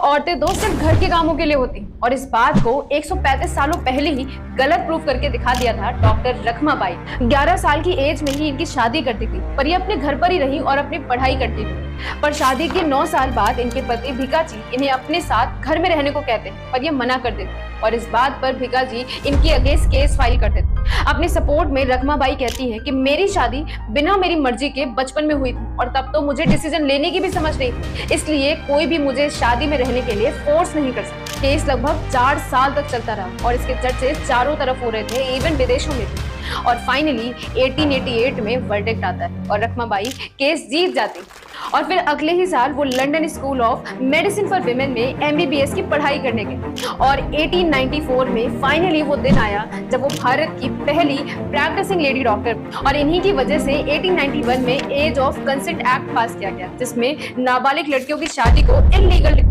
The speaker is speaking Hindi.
औरतें तो सिर्फ घर के कामों के लिए होती और इस बात को 135 सालों पहले ही गलत प्रूफ करके दिखा दिया था डॉक्टर रखमाबाई। 11 साल की एज में ही इनकी शादी करती थी, पर ये अपने घर पर ही रही और अपनी पढ़ाई करती थी। पर शादी के 9 साल बाद इनके पति भिकाजी इन्हें अपने साथ घर में रहने को कहते हैं, पर ये मना कर देते और इस बात पर भिकाजी इनके अगेंस्ट केस फाइल कर देते। अपने सपोर्ट में रखमाबाई कहती है कि मेरी शादी बिना मेरी मर्जी के बचपन में हुई थी और तब तो मुझे डिसीजन लेने की भी समझ नहीं थी, इसलिए कोई भी मुझे शादी में रहने के लिए फोर्स नहीं कर सकता। केस लगभग 4 साल तक चलता रहा और इसके चर्चे चारों तरफ हो रहे थे, इवन विदेशों में भी। और फाइनली 1888 में वर्डिक्ट आता है और रखमाबाई केस जीत जाती और फिर अगले ही साल वो London school of medicine for women में MBBS की पढ़ाई करने गए और 1894 में फाइनली वो दिन आया जब वो भारत की पहली प्रैक्टिसिंग लेडी डॉक्टर। और इन्हीं की वजह से 1891 में age of consent act pass किया गया, जिसमें नाबालिग लड़कियों की शादी को इलीगल